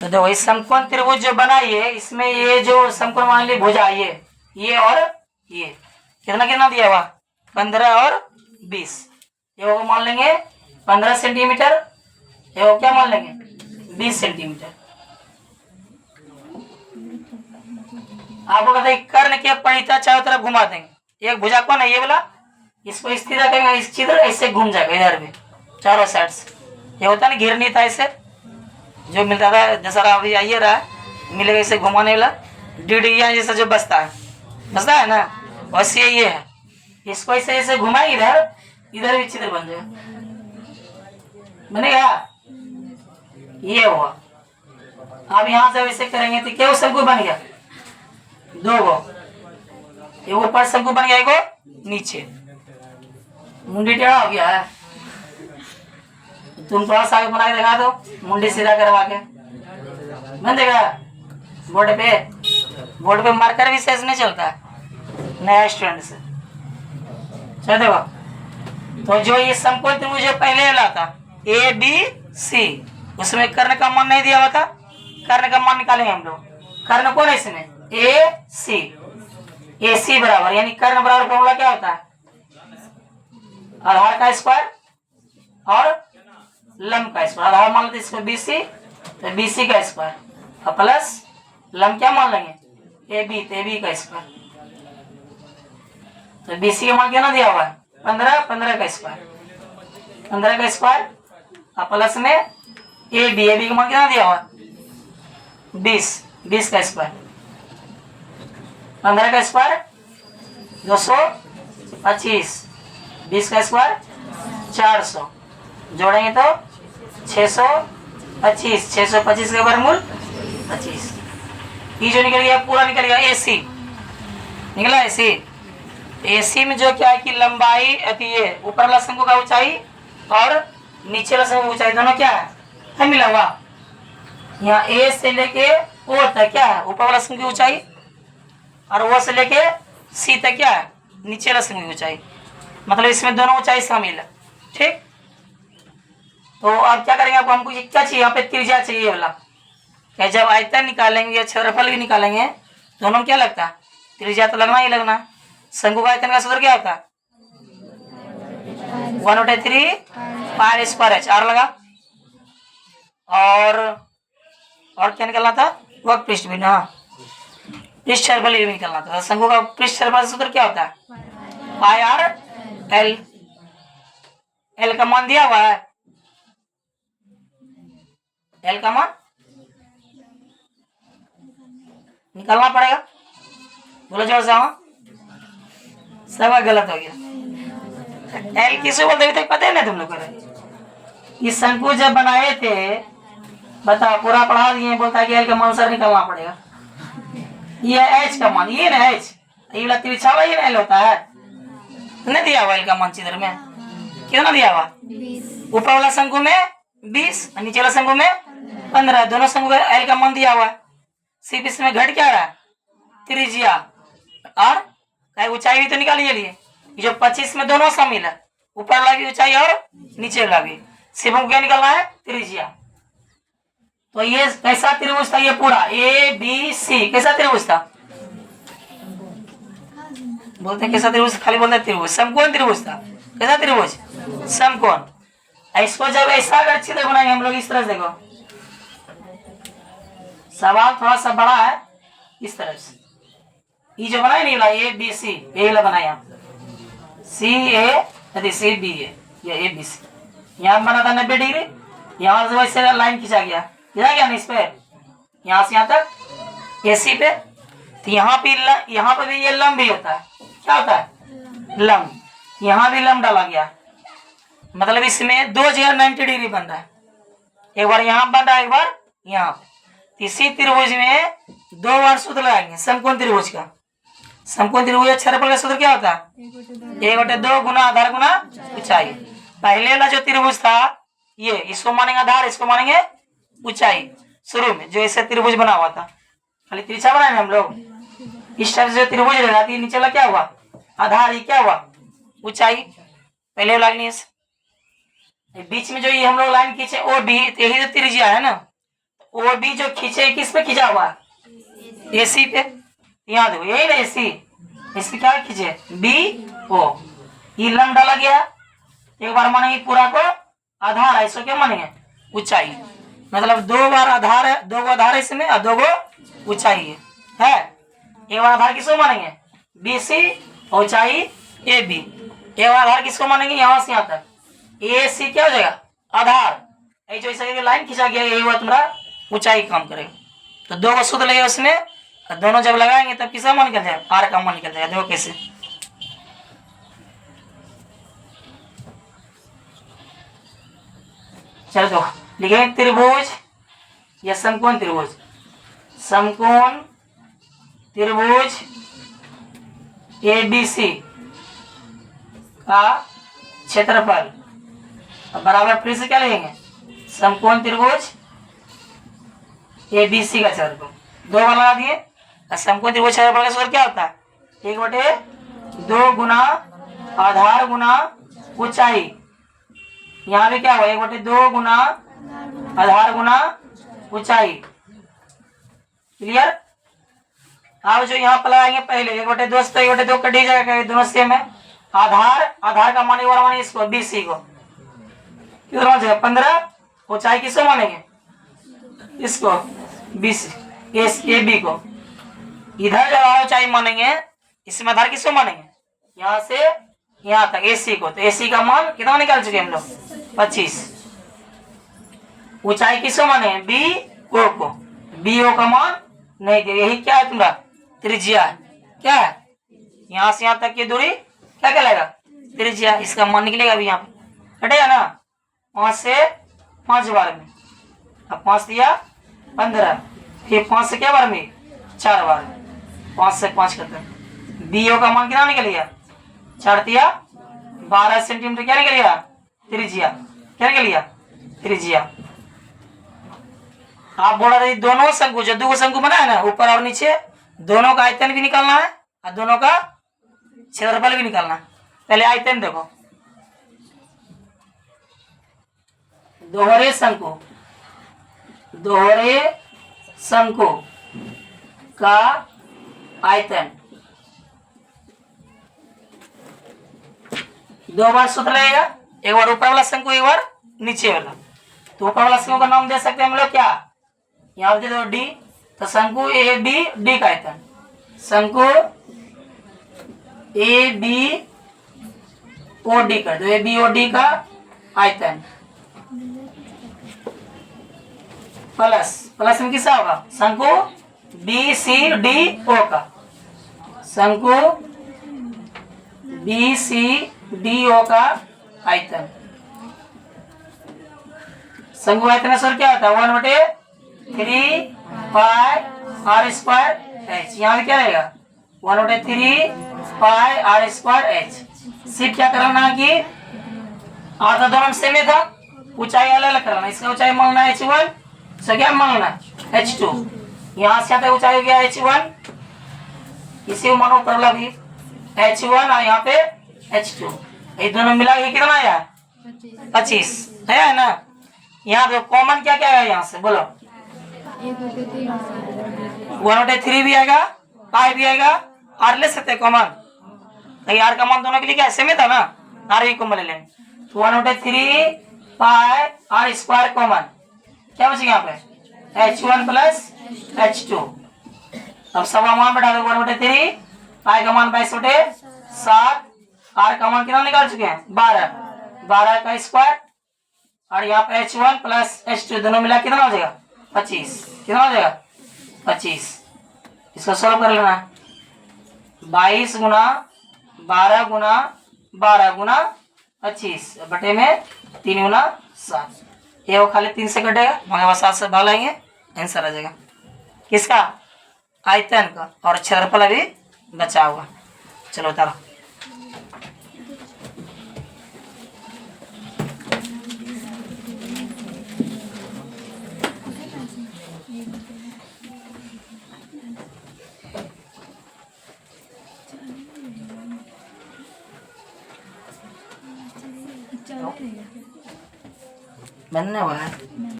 तो देखो इस समकोण त्रिभुज जो बनाई है इसमें ये जो समकोण मान ली भुजा ये और ये कितना कितना दिया हुआ 15 और 20। ये वो मान लेंगे 15 सेंटीमीटर, ये वो क्या मान लेंगे 20 सेंटीमीटर। आपको कहते हैं कर्ण के परिता चारों तरफ घुमा देंगे। एक भुजा कौन है ये वाला, इसको स्थिर रखेंगे इस चित्र ऐसे घूम जाएगा इधर भी चारों साइड से। ये होता है ना घिरनी था ऐसे जो मिलता था दशहरा अभी आइए रहा मिलेगा इसे घुमाने वाला डिडिया जैसा जो बसता है ना वैसे ये है। इसको ऐसे ऐसे घुमाए इधर इधर भी चित्र बन जाएगा बनेगा ये हुआ। अब यहाँ से वैसे करेंगे तो क्या शंकु बन गया दो गो, ये ऊपर शंकु बन गया एगो नीचे मुंडी टेढ़ा हो गया है। तुम थोड़ा सा आगे बना के दिखा दो मुंडी सीधा करवा के बन देगा। बोर्ड पे मार्कर भी सही नहीं चलता नया स्टूडेंट से। चलो देखो तो जो ये समकोण त्रिभुज जो पहले वाला था ए बी सी उसमें कर्ण का मान नहीं दिया हुआ था। कर्ण का मान निकालेंगे हम लोग। कर्ण कौन है इसमें ए सी बराबर यानी कर्ण बराबर फॉर्मूला क्या होता है आधार का स्क्वायर और लंब का स्क्वायर। आधार मान लेते इसको बीसी तो बीसी का स्क्वायर और प्लस लंब क्या मान लेंगे ए बी का स्क्वायर। तो बीसी का मान क्या ना दिया हुआ है 15 का स्क्वायर 15 का स्क्वायर और प्लस में ए बी का मान क्या दिया हुआ है 20 का स्क्वायर 15 का स्क्वायर 225 20 का स्क्वायर 400 जोड़ेंगे तो 625 का वर्गमूल 25। ये जो निकल गया पूरा निकल गया एसी निकला एसी में जो क्या है कि लंबाई ये ऊपर वाला शंकु का ऊंचाई और नीचे वाला शंकु ऊंचाई दोनों क्या है मिला हुआ। यहाँ ए से लेके ओ तक क्या है ऊपर वाला शंकु की ऊंचाई और वो से लेके सी तक क्या है नीचे वाला शंकु की ऊंचाई, मतलब इसमें दोनों ऊंचाई शामिल है। ठीक तो अब क्या करेंगे आपको हमको क्या चाहिए यहाँ पे त्रिज्या चाहिए वाला। क्या जब आयतन निकालेंगे या क्षेत्रफल भी निकालेंगे दोनों में क्या लगता है त्रिज्या तो लगना ही लगना है। शंकु का आयतन का सूत्र क्या होता है 1/3 पाई स्क्वायर एच आर लगा और क्या निकलना था वक्र पृष्ठ भी ना पृष्ठ क्षेत्रफल भी निकलना था। शंकु का पृष्ठ क्षेत्रफल सूत्र क्या होता है पाई आर एल का मान दिया हुआ है एल का मान निकालना पड़ेगा। बोलो जोर से हाँ सब गलत हो गया। एल किसे बोलते अभी तक पता है ना तुम लोग को। ये शंकु जब बनाए थे बताओ पूरा पढ़ा दिए बोलता है कि एल का मान सर निकालना पड़ेगा। ये एच का मान ये ना एच ये वाला तिरछा हुआ ये ना एल होता है नहीं दिया हुआ एल का मान चित्र में कितना दिया हुआ ऊपर वाला शंकु में 20 और नीचे वाला शंकु में 15 दोनों शंकु का एल का मान दिया हुआ है। सिर्फ इसमें घट क्या रहा है त्रिज्या और ऊंचाई भी तो निकालिए लिए जो 25 में दोनों शामिल है ऊपर वाला की ऊंचाई और नीचे वाला भी सिर्फ हमको क्या निकलना है त्रिज्या। तो ये कैसा त्रिभुज था ये पूरा ए बी सी कैसा त्रिभुज था बोलते हैं कैसा त्रिभुज खाली बोलते हैं त्रिभुज समकोण त्रिभुज था। कैसा त्रिभुज समकोण। इसको जब ऐसा अगर चित्र बनाएंगे हम लोग इस तरह से देखो सवाल थोड़ा सा बड़ा है इस तरह से ये जो बनाया नहीं ए बी सी ये वाला बनाया सी ए C B A B C यहाँ बना था 90 डिग्री यहाँ से वैसे लाइन खींचा गया ना इस पे यहाँ से यहाँ तक एसी पे तो यहाँ पे भी ये लंब भी होता है क्या होता है लंब यहाँ भी लंब डाला गया मतलब इसमें दो जगह 90 डिग्री बन रहा है एक बार यहाँ बन रहा है एक बार यहाँ। इसी त्रिभुज में दो बार सूत्र लगाएंगे समकोण त्रिभुज का। समकोण त्रिभुज क्षेत्रफल का सूत्र क्या होता है 1/2 गुना आधार गुना ऊंचाई। पहले वाला जो त्रिभुज था ये इसको मानेंगे आधार इसको मानेंगे ऊंचाई शुरू में जो ऐसे त्रिभुज बना हुआ था खाली तिरछा बनाए हम लोग इस टाइप से त्रिभुज रहेगा नीचे वाला क्या हुआ आधार ये क्या हुआ ऊंचाई पहले वाला बीच में जो ये हम लोग लाइन खींचे ओ डी यही तो त्रिज्या है ना ओ बी जो खींचे किस पे खींचा हुआ, AC पे। यहाँ देखो यही ना AC, इसमें क्या खींचे बी ओ, ये लंब डाला गया। एक बार मानेंगे पूरा को आधार है, इसको क्या मानेंगे ऊंचाई, मतलब दो बार आधार है, दो गो आधार है इसमें और दो गो ऊंचाई है। एक बार आधार किसको मानेंगे BC, ऊंचाई AB। एक बार आधार किसको मानेंगे यहाँ से यहाँ तक AC क्या हो जाएगा आधार, जो इस लाइन खींचा गया यही हुआ तुम्हारा ऊंचाई काम करेगा। तो दो को सूत्र लगेगा उसमें, दोनों जब लगाएंगे तब किसका मान निकल जाएगा R का मान निकल जाएगा। देखो कैसे, चलो तो लिखेंगे त्रिभुज या समकोण त्रिभुज, समकोण त्रिभुज ABC का क्षेत्रफल बराबर फिर से क्या लिखेंगे समकोण त्रिभुज ABC का क्षेत्रफल, दो बार लगा दिए। समकोण त्रिभुज क्षेत्रफल का सूत्र क्या होता है 1/2 गुना आधार गुना ऊंचाई, यहाँ भी क्या हुआ 1/2 गुना आधार गुना ऊंचाई। क्लियर। अब जो यहाँ पर लगाएंगे पहले 1/2 से 1/2 कट ही जाएगा, दोनों सेम है। आधार का मान माने इसको BC को कितना हो जाएगा 15, ऊंचाई किसको मानेंगे इसको BC AB को। इधर जो ऊंचाई मानेंगे इसमें आधार किसको मानेंगे यहाँ से यहाँ तक AC को, तो AC का मान कितना निकाल चुके हम लोग 25। ऊंचाई किसको माने BO को, BO का मान नहीं दे, यही क्या है तुम्हारा त्रिज्या है, क्या है यहाँ से यहाँ तक की दूरी क्या कहलाएगा त्रिज्या, इसका मान निकलेगा अभी यहाँ पे हटेगा ना 5 से 5 बार में, अब 5 दिया 15, फिर 5 से क्या बार में 4 बार, 5 से 5 खत्म। BO का मान कितना निकल गया 4 दिया 12 सेंटीमीटर, क्या निकल गया त्रिज्या, क्या निकल गया त्रिज्या। आप बोला था दोनों शंकु जो दो शंकु बना है ना ऊपर और नीचे, दोनों का आयतन भी निकालना है और दोनों का क्षेत्रफल भी निकालना है। पहले आयतन देखो, दोहरे शंकु का आयतन, दो बार सूत्र लगेगा, एक बार ऊपर वाला शंकु एक बार नीचे वाला। तो ऊपर वाला शंकु का नाम दे सकते हैं हम लोग क्या, यहाँ दे दो D, तो शंकु ABD का आयतन, शंकु ABOD कर दो, ABOD का आयतन प्लस में किसका होगा शंकु BCDO का, शंकु BCDO का आयतन। शंकु आयतन सर क्या होता है 1/3 पाई R स्क्वायर H, यहाँ क्या रहेगा 1/3 पाई R स्क्वायर H। सिर्फ क्या कराना है कि R तो दोनों सेम था, ऊंचाई अलग अलग कराना, इसका ऊंचाई मानना है H1, इसका क्या मानना है H2, यहाँ से आता ऊंचाई हो गया H1, इसी को मानो ऊपर भी H1 और यहाँ पे H2, ये दोनों मिला के कितना आया 25 है ना। यहाँ पे कॉमन क्या क्या है यहाँ से बोलो 1/3 भी आएगा पाई भी आएगा, R ले सकते हैं कॉमन, R का मान दोनों के लिए क्या सेम था ना, R भी कॉमन ले लेंगे, तो 1/3 पाई R स्क्वायर कॉमन, क्या बचेगा यहाँ पे H1 प्लस H2। अब सब मान बैठा दो 1/3 पाई का मान 22/7, R का मान कितना निकाल चुके हैं 12 का स्क्वायर, और यहाँ पे H1 प्लस H2 दोनों मिला कितना हो जाएगा 25, कितना हो जाएगा 25। इसको सॉल्व कर लेना 22 गुना 12 गुना 12 गुना 25 बटे में 3 गुना 7, ये वो खाली 3 से कटेगा, मगर 7 से भाग लाएंगे आंसर आ जाएगा किसका आयतन का, और क्षेत्रफल अभी बचा हुआ। चलो उतारो, बनने वाला है।